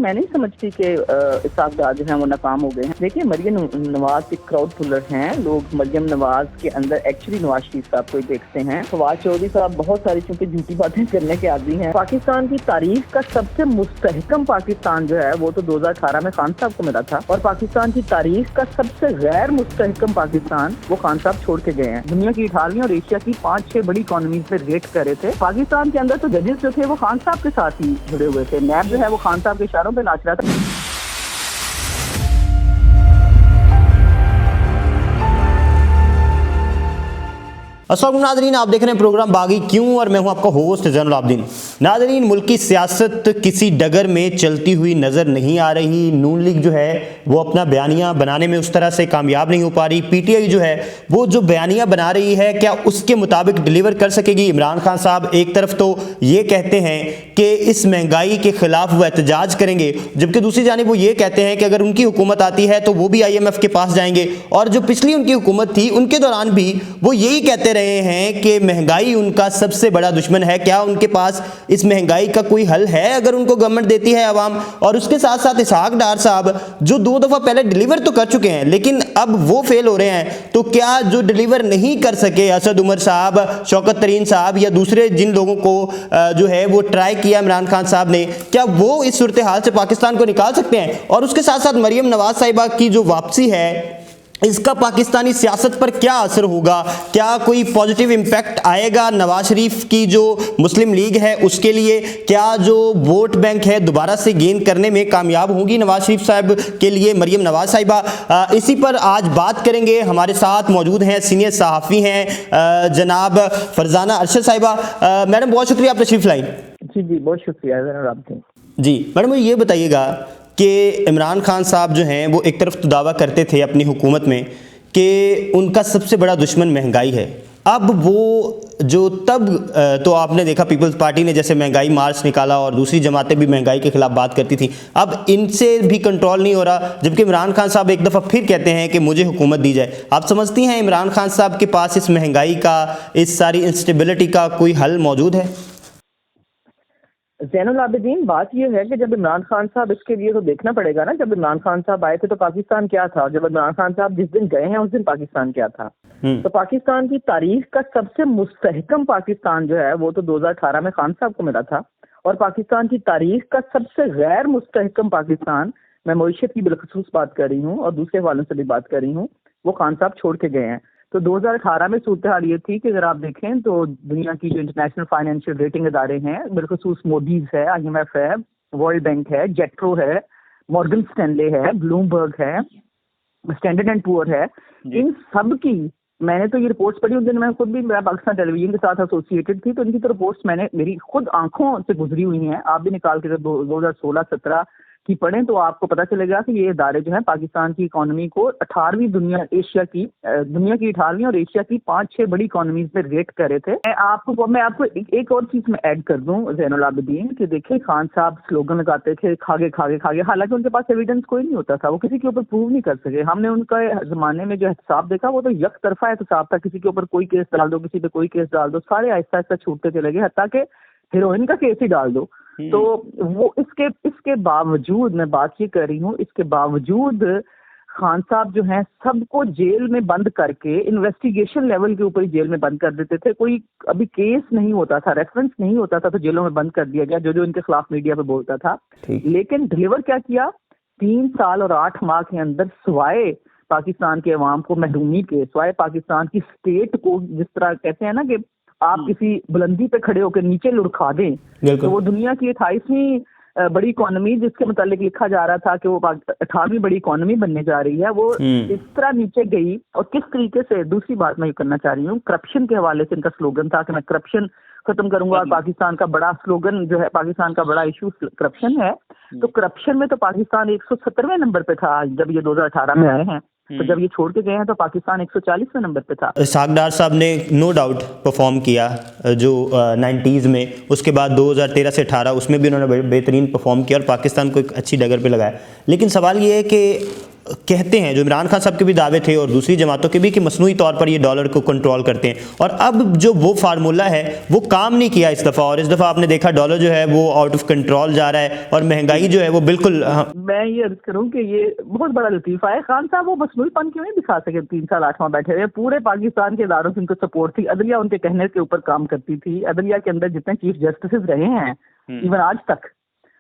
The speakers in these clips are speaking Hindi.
मैं नहीं समझती कि इसाकदार जो है वो नाकाम हो गए हैं। देखिए, मरियम नवाज एक क्राउड पुलर हैं। लोग मरियम नवाज के अंदर एक्चुअली नवाज शरीफ साहब को देखते हैं। फवाद चौधरी साहब बहुत सारी चूंकि झूठी बातें करने के आदी हैं। पाकिस्तान की तारीख का सबसे मुस्तहकम पाकिस्तान जो है वो तो 2018 में खान साहब को मिला था, और पाकिस्तान की तारीख का सबसे गैर मुस्तहकम पाकिस्तान वो खान साहब छोड़ के गए हैं। दुनिया की 18वीं और एशिया की 5-6 बड़ी इकोनॉमीज पे रेट कर रहे थे। पाकिस्तान के अंदर तो जजेस जो थे वो खान साहब के साथ ही जुड़े हुए थे। नैब जो है वो खान साहब के इशारों पे नाच रहा था। अस्सलाम वालेकुम नाज़रीन, आप देख रहे हैं प्रोग्राम बागी क्यों और मैं हूं आपका होस्ट ज़ैनुल आबिदीन। नाज़रीन, मुल्क की सियासत किसी डगर में चलती हुई नज़र नहीं आ रही। नून लीग जो है वो अपना बयानिया बनाने में उस तरह से कामयाब नहीं हो पा रही। पीटीआई जो है वो जो बयानिया बना रही है क्या उसके मुताबिक डिलीवर कर सकेगी। इमरान खान साहब एक तरफ तो ये कहते हैं कि इस महंगाई के खिलाफ वो एहतजाज करेंगे, जबकि दूसरी जानिब वो ये कहते हैं कि अगर उनकी हुकूमत आती है तो वो भी IMF के पास जाएंगे। और जो पिछली उनकी हुकूमत थी उनके दौरान भी वो यही कहते हैं कि महंगाई उनका सबसे बड़ा दुश्मन है। क्या उनके पास इस महंगाई का कोई हल है अगर उनको गवर्नमेंट देती है आवाम। और उसके साथ साथ इसहाक डार साहब जो 2 दफा पहले डिलीवर तो कर चुके हैं लेकिन अब वो फेल हो रहे हैं, तो क्या जो डिलीवर नहीं कर सके असद उमर साहब, शौकत तरीन साहब या दूसरे जिन लोगों को जो है वो ट्राई किया इमरान खान साहब ने, क्या वो इस सूरत हाल से पाकिस्तान को निकाल सकते हैं। और उसके साथ साथ मरियम नवाज साहिबा की जो वापसी है इसका पाकिस्तानी सियासत पर क्या असर होगा। क्या कोई पॉजिटिव इम्पैक्ट आएगा नवाज शरीफ की जो मुस्लिम लीग है उसके लिए। क्या जो वोट बैंक है दोबारा से गेन करने में कामयाब होंगी नवाज शरीफ साहब के लिए मरियम नवाज साहिबा। इसी पर आज बात करेंगे। हमारे साथ मौजूद हैं सीनियर सहाफ़ी हैं जनाब फरजाना अरशद साहिबा। मैडम बहुत शुक्रिया आप तशरीफ लाई। जी बहुत शुक्रिया जी। मैडम मुझे ये बताइएगा कि इमरान खान साहब जो हैं वो एक तरफ तो दावा करते थे अपनी हुकूमत में कि उनका सबसे बड़ा दुश्मन महंगाई है। अब वो जो तब तो आपने देखा पीपल्स पार्टी ने जैसे महंगाई मार्च निकाला और दूसरी जमातें भी महंगाई के खिलाफ बात करती थी, अब इनसे भी कंट्रोल नहीं हो रहा, जबकि इमरान खान साहब एक दफ़ा फिर कहते हैं कि मुझे हुकूमत दी जाए। आप समझती हैं इमरान खान साहब के पास इस महंगाई का, इस सारी इंस्टेबिलिटी का कोई हल मौजूद है। ज़ैनुल आबिदीन, बात यह है कि जब इमरान खान साहब, इसके लिए तो देखना पड़ेगा ना, जब इमरान खान साहब आए थे तो पाकिस्तान क्या था, जब इमरान खान साहब जिस दिन गए हैं उस दिन पाकिस्तान क्या था। तो पाकिस्तान की तारीख का सबसे मुस्तहकम पाकिस्तान जो है वो तो 2018 में खान साहब को मिला था, और पाकिस्तान की तारीख का सबसे गैर मुस्तहकम पाकिस्तान, मैं मईशत की बिलखसूस बात कर रही हूँ और दूसरे वालों से भी बात कर रही हूँ, वो खान साहब छोड़ के गए हैं। तो 2018 में सूरत हाल ये थी कि अगर आप देखें तो दुनिया की जो इंटरनेशनल फाइनेंशियल रेटिंग इदारे हैं, बिलखसूस मोडीज है, IMF है, वर्ल्ड बैंक है, जेट्रो है, मॉर्गन स्टैनले है, ब्लूमबर्ग है, स्टैंडर्ड एंड पुअर है, इन सब की मैंने तो ये रिपोर्ट्स पढ़ी उस दिन। मैं खुद भी मेरा पाकिस्तान टेलीविजन के साथ एसोसिएटेड थी, तो इनकी तो रिपोर्ट्स मैंने मेरी खुद आंखों से गुजरी हुई हैं। आप भी निकाल के 2016-17 की पढ़ें तो आपको पता चलेगा कि ये इदारे जो है पाकिस्तान की इकोनॉमी को 18वीं दुनिया की 18वीं और एशिया की 5-6 बड़ी इकोनॉमीज में रेट कर रहे थे। मैं आपको एक और चीज में ऐड कर दूं ज़ैनुल आबिदीन कि देखिए, खान साहब स्लोगन लगाते थे खागे खागे खागे, हालांकि उनके पास एविडेंस कोई नहीं होता था, वो किसी के ऊपर प्रूव नहीं कर सके। हमने उनका जमाने में जो एहतसाब देखा वो तो यक तरफा एहतसाब था, किसी के ऊपर कोई केस डाल दो, किसी पे कोई केस डाल दो, सारे आहिस्ता आहिस्ता छूटते चले गए, हत्ता के हीरोइन का केस ही डाल दो। तो वो इसके बावजूद, मैं बात ये कर रही हूँ, इसके बावजूद खान साहब जो हैं सबको जेल में बंद करके इन्वेस्टिगेशन लेवल के ऊपर ही जेल में बंद कर देते थे। कोई अभी केस नहीं होता था, रेफरेंस नहीं होता था, तो जेलों में बंद कर दिया गया जो इनके खिलाफ मीडिया पे बोलता था। लेकिन डिलीवर क्या किया, 3 साल और 8 माह के अंदर सिवाय पाकिस्तान के अवाम को महरूमी के, सिवाय पाकिस्तान की स्टेट को, जिस तरह कहते हैं ना कि आप किसी बुलंदी पे खड़े होकर नीचे लुढ़का दें, तो वो दुनिया की 28वीं बड़ी इकोनॉमी जिसके मुतालिक लिखा जा रहा था कि वो 18वीं बड़ी इकोनॉमी बनने जा रही है, वो इस तरह नीचे गई। और किस तरीके से, दूसरी बात मैं ये करना चाह रही हूँ, करप्शन के हवाले से इनका स्लोगन था कि मैं करप्शन खत्म करूंगा, और पाकिस्तान का बड़ा स्लोगन जो है, पाकिस्तान का बड़ा इशू करप्शन है। तो करप्शन में तो पाकिस्तान 170वें नंबर पे था जब ये 2018 में आए हैं, तो जब ये छोड़ के गए हैं तो पाकिस्तान 140वें नंबर पे था। इसहाक डार साहब ने नो डाउट परफॉर्म किया जो 90s में, उसके बाद 2013 से 18 उसमें भी उन्होंने बेहतरीन परफॉर्म किया और पाकिस्तान को एक अच्छी डगर पे लगाया। लेकिन सवाल ये है कि कहते हैं, जो इमरान खान साहब के भी दावे थे और दूसरी जमातों के भी, कि मसनूई तौर पर ये डॉलर को कंट्रोल करते हैं, और अब जो वो फार्मूला है वो काम नहीं किया इस दफ़ा, और इस दफ़ा आपने देखा डॉलर जो है वो आउट ऑफ कंट्रोल जा रहा है और महंगाई जो है वो बिल्कुल। मैं ये अर्ज करूं कि ये बहुत बड़ा लतीफ़ा है। खान साहब वो मसनूईपन क्यों नहीं दिखा सके? 3 साल 8 माह बैठे हुए, पूरे पाकिस्तान के इदारों से उनको सपोर्ट थी, अदलिया उनके कहने के ऊपर काम करती थी, अदलिया के अंदर जितने चीफ जस्टिस रहे हैं इवन आज तक,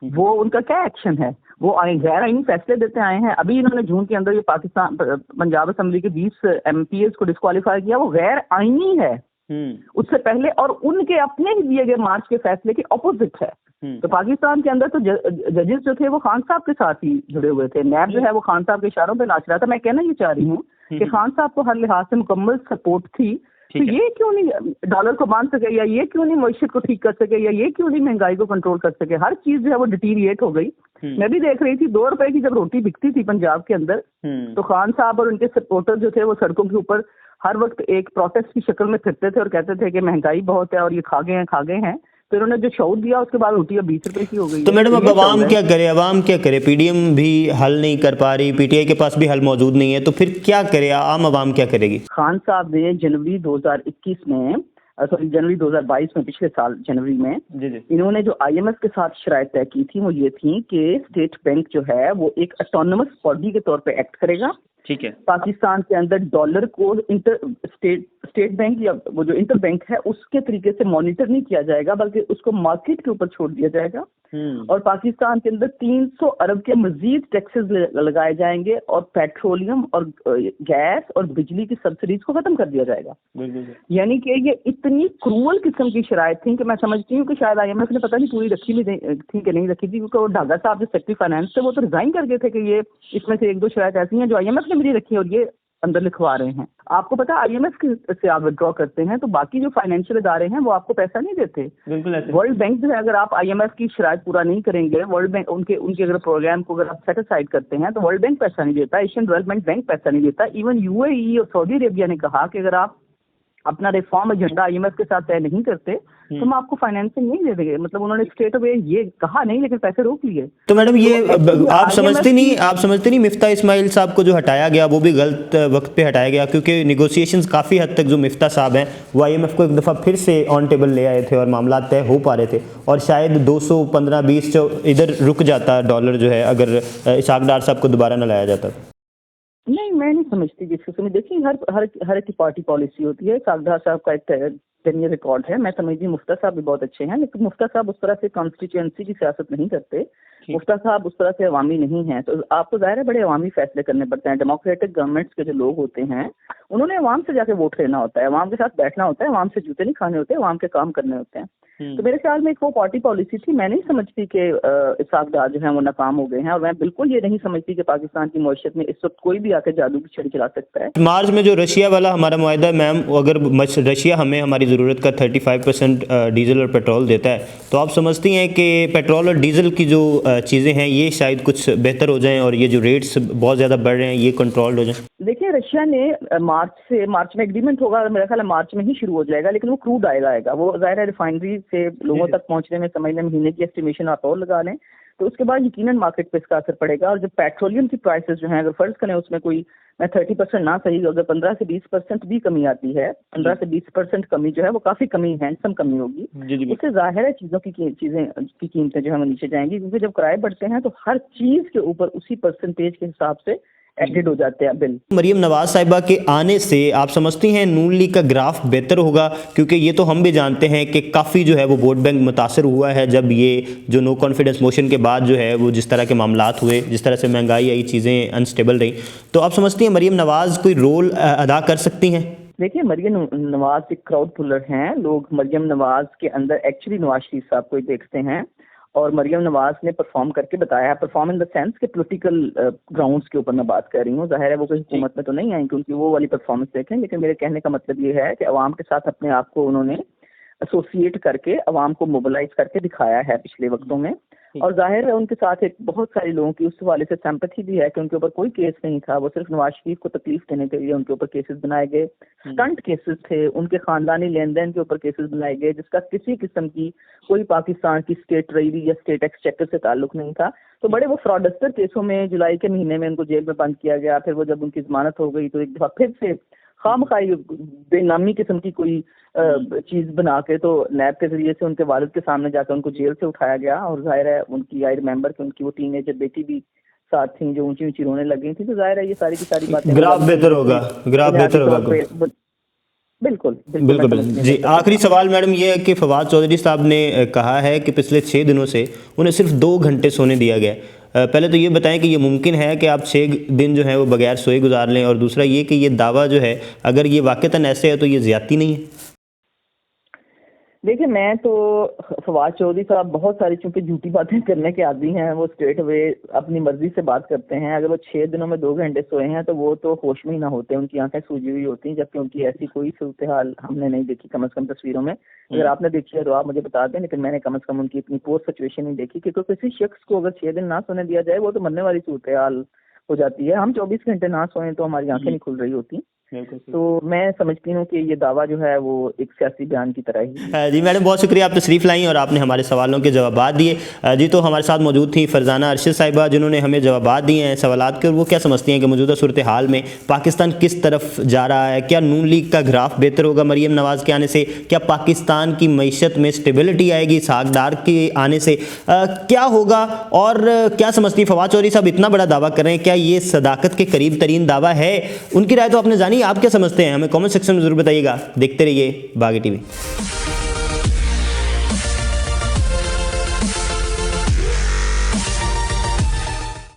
वो उनका क्या एक्शन है? वो गैर आईनी फैसले देते आए हैं। अभी इन्होंने जून के अंदर ये पाकिस्तान पंजाब असेंबली के 20 MPs को डिस्क्वालीफाई किया, वो गैर आईनी है। उससे पहले और उनके अपने ही दिए गए मार्च के फैसले के ऑपोजिट है। तो पाकिस्तान के अंदर तो जजेस जो थे वो खान साहब के साथ ही जुड़े हुए थे। नैब जो है वो खान साहब के इशारों पे नाच रहा था। मैं कहना ये चाह रही हूँ कि खान साहब को हर लिहाज से मुकम्मल सपोर्ट थी, तो ये क्यों नहीं डॉलर को बांध सके, या ये क्यों नहीं मईशत को ठीक कर सके, या ये क्यों नहीं महंगाई को कंट्रोल कर सके? हर चीज जो है वो डिटीरिएट हो गई। मैं भी देख रही थी 2 रुपए की जब रोटी बिकती थी पंजाब के अंदर, तो खान साहब और उनके सपोर्टर जो थे वो सड़कों के ऊपर हर वक्त एक प्रोटेस्ट की शक्ल में फिरते थे और कहते थे कि महंगाई बहुत है और ये खा गए हैं। तो इन्होंने जो शौद दिया उसके बाद रोटी अब 20 रुपए की हो गई। तो मैडम अब अवाम क्या करे? अवाम क्या करे? पीडीएम भी हल नहीं कर पा रही, पीटीआई के पास भी हल मौजूद नहीं है, तो फिर क्या करे? आम अवाम क्या करेगी? खान साहब ने जनवरी 2021 में जनवरी 2022 में, पिछले साल जनवरी में इन्होंने जो IMF के साथ शराइत तय की थी वो ये थी कि स्टेट बैंक जो है वो एक ऑटोनमस बॉडी के तौर पे एक्ट करेगा। ठीक है। पाकिस्तान के अंदर डॉलर को स्टेट बैंक या वो जो इंटर बैंक है उसके तरीके से मॉनिटर नहीं किया जाएगा, बल्कि उसको मार्केट के ऊपर छोड़ दिया जाएगा। और पाकिस्तान के अंदर 300 अरब के मजीद टैक्सेस लगाए जाएंगे और पेट्रोलियम और गैस और बिजली की सब्सिडीज को खत्म कर दिया जाएगा। यानी कि ये इतनी क्रूअल किस्म की शराइत थी कि मैं समझती हूँ कि शायद IMF ने पता नहीं पूरी रखी भी थी कि नहीं रखी थी, क्योंकि वो ढागा साहब जो सेक्रेटरी फाइनेंस थे वो तो रिजाइन कर गए थे कि ये इसमें से 1-2 शराइत ऐसी हैं जो IMF ने भी नहीं रखी और ये अंदर लिखवा रहे हैं। आपको पता है IMF से आप विड्रॉ करते हैं तो बाकी जो फाइनेंशियल इदारे हैं वो आपको पैसा नहीं देते। वर्ल्ड बैंक जो है, अगर आप IMF की शराइत पूरा नहीं करेंगे, वर्ल्ड बैंक उनके अगर प्रोग्राम को अगर आप सेट असाइड करते हैं तो वर्ल्ड बैंक पैसा नहीं देता, एशियन डेवलपमेंट बैंक पैसा नहीं देता। इवन UAE और सऊदी अरेबिया ने कहा कि अगर आप अपना रिफॉर्म एजेंडा IMF के साथ तय नहीं करते तो हम आपको फाइनेंसिंग नहीं दे देंगे। मतलब उन्होंने स्ट्रेट अवे ये कहा नहीं, लेकिन पैसे रोक लिए। तो मैडम ये आप समझते नहीं मिफ्ता इस्माइल साहब को जो हटाया गया वो भी गलत वक्त पे हटाया गया, क्योंकि निगोशिएशंस काफ़ी हद तक जो मिफ्ता साहब हैं वो IMF को एक दफ़ा फिर से ऑन टेबल ले आए थे और मामला तय हो पा रहे थे, और शायद 215-20 जो इधर रुक जाता डॉलर जो है अगर इसहाक डार साहब को दोबारा न लाया जाता। नहीं, मैं नहीं समझती जिस किस्म में। देखिए हर एक की पार्टी पॉलिसी होती है। इसहाक डार साहब का एक 10 ईयर रिकॉर्ड है। मैं समझती हूँ मुफ्ता साहब भी बहुत अच्छे हैं, लेकिन मुफ्ता साहब उस तरह से कॉन्स्टिट्यूएंसी की सियासत नहीं करते। मुफ्ता साहब उस तरह से अवामी नहीं है, तो आपको जाहिर है बड़े अवामी फैसले करने पड़ते हैं। डेमोक्रेटिक गवर्नमेंट्स के जो लोग होते हैं उन्होंने अवाम से जाके वोट लेना होता है, अवाम के साथ बैठना होता है, अवाम से जूते नहीं खाने होते, अवाम के काम करने होते हैं। तो मेरे ख्याल में एक वो पार्टी पॉलिसी थी। मैं नहीं समझती कि इसहाक डार जो है वो नाकाम हो गए हैं, और मैं बिल्कुल ये नहीं समझती कि पाकिस्तान की मईशत में इस वक्त कोई भी आकर जादू की छड़ी चला सकता है। मार्च में जो रशिया वाला हमारा मुआहदा है मैम, अगर रशिया हमें हमारी ज़रूरत का 35% डीजल और पेट्रोल देता है, तो आप समझती हैं कि पेट्रोल और डीजल की जो चीज़ें हैं ये शायद कुछ बेहतर हो जाएं और ये जो रेट्स बहुत ज़्यादा बढ़ रहे हैं ये कंट्रोल हो जाएं? देखिए रशिया ने मार्च में एग्रीमेंट होगा, मेरा ख्याल है मार्च में ही शुरू हो जाएगा, लेकिन वो क्रूड आएगा। वो ज़ाहिर है रिफाइनरी से लोगों तक पहुंचने में समझने महीने की एस्टिमेशन आप और लगा लें, तो उसके बाद यकीनन मार्केट पे इसका असर पड़ेगा। और जब पेट्रोलियम की प्राइसेस जो हैं, अगर फर्ज करें उसमें कोई, मैं 30% ना सही, अगर 15 से 20% भी कमी आती है, 15 से 20% कमी जो है वो काफी कमी, हैंडसम कमी होगी, उससे जाहिर है चीजों की कीमतें जो है वो नीचे जाएंगी, क्योंकि जब किराए बढ़ते हैं तो हर चीज के ऊपर उसी परसेंटेज के हिसाब से एडिड हो जाते हैं बिल। मरियम नवाज साहिबा के आने से आप समझती हैं नून लीग का ग्राफ बेहतर होगा? क्योंकि ये तो हम भी जानते हैं कि काफ़ी जो है वो वोट बैंक मुतासर हुआ है जब ये जो नो कॉन्फिडेंस मोशन के बाद जो है वो जिस तरह के मामलात हुए, जिस तरह से महंगाई आई, चीज़ें अनस्टेबल रही। तो आप समझती हैं मरियम नवाज कोई रोल अदा कर सकती हैं? देखिए मरियम नवाज एक क्राउड पुलर हैं। लोग मरियम नवाज के अंदर एक्चुअली नवाज शरीफ साहब को देखते हैं, और मरियम नवाज ने परफॉर्म करके बताया, परफॉर्म इन द सेंस के पॉलिटिकल ग्राउंड्स के ऊपर मैं बात कर रही हूँ। जाहिर है वो कोई हुकूमत में तो नहीं आएंगे क्योंकि वो वाली परफॉर्मेंस देखें, लेकिन मेरे कहने का मतलब ये है कि अवाम के साथ अपने आप को उन्होंने एसोसिएट करके अवाम को मोबिलाइज करके दिखाया है पिछले वक्तों में। और जाहिर है उनके साथ एक बहुत सारे लोगों की उस हवाले से सिंपैथी भी है कि उनके ऊपर कोई केस नहीं था, वो सिर्फ नवाज शरीफ को तकलीफ देने के लिए उनके ऊपर केसेस बनाए गए, स्टंट केसेस थे, उनके खानदानी लेन देन के ऊपर केसेस बनाए गए जिसका किसी किस्म की कोई पाकिस्तान की स्टेट ट्रेजरी या स्टेट एक्सचेकर से ताल्लुक नहीं था। तो बड़े वो फ्रॉडस्टर केसों में जुलाई के महीने में उनको जेल में बंद किया गया। फिर वो जब उनकी जमानत हो गई तो एक दफा फिर से खामखाई बेनामी किस्म की कोई चीज बना के तो नैब के जरिए से उनके वालिद के सामने जाकर उनको जेल से उठाया गया। और जाहिर है उनकी, आई रिमेंबर कि उनकी वो टीनेजर बेटी भी साथ थी जो ऊंची ऊंची रोने लग गई थी। तो जाहिर है ये सारी की सारी बातें ग्राफ बेहतर होगा, ग्राफ बेहतर होगा। बिल्कुल बिल्कुल जी। आखिरी सवाल मैडम ये है कि फवाद चौधरी साहब ने कहा है कि पिछले 6 दिनों से उन्हें सिर्फ 2 घंटे सोने दिया गया। पहले तो ये बताएं कि ये मुमकिन है कि आप 6 दिन जो है वो बगैर सोए गुजार लें, और दूसरा ये कि ये दावा जो है अगर ये वाकईतन ऐसे है तो ये ज्यादती नहीं है? देखिए, मैं तो फवाद चौधरी साहब बहुत सारी चूंकि झूठी बातें करने के आदी हैं, वो स्ट्रेट अवे अपनी मर्जी से बात करते हैं। अगर वो 6 दिनों में 2 घंटे सोए हैं तो वो तो होश में ही ना होते, उनकी आंखें सूजी हुई होती हैं, जबकि उनकी ऐसी कोई सूरत हाल हमने नहीं देखी कम से कम तस्वीरों में। अगर आपने देखी है तो आप मुझे बता दें, लेकिन मैंने कम से कम उनकी इतनी पोस्ट सिचुएशन नहीं देखी, क्योंकि किसी शख्स को अगर 6 दिन ना सोने दिया जाए वो तो मरने वाली सूरत हाल हो जाती है। हम 24 घंटे ना सोएं तो हमारी आंखें नहीं खुल रही होती। तो मैं समझती हूँ कि ये दावा जो है वो एक सियासी बयान की तरह ही। जी मैडम, बहुत शुक्रिया, आप तशरीफ़ लाई और आपने हमारे सवालों के जवाब दिए। जी, तो हमारे साथ मौजूद थी फरजाना अरशद साहिबा, जिन्होंने हमें जवाब दिए हैं सवालात के, और वो क्या समझती हैं कि मौजूदा सूरत हाल में पाकिस्तान किस तरफ जा रहा है। क्या नून लीग का ग्राफ बेहतर होगा मरीम नवाज़ के आने से? क्या पाकिस्तान की मईशत में स्टेबिलिटी आएगी इसहाक डार के आने से? क्या होगा? और क्या समझती फवाद चौधरी साहब इतना बड़ा दावा कर रहे हैं, क्या ये सदाकत के करीब तरीन दावा है? उनकी राय तो आपने जानी, आप क्या समझते हैं हमें कमेंट सेक्शन में जरूर बताइएगा। देखते रहिए बागी टीवी।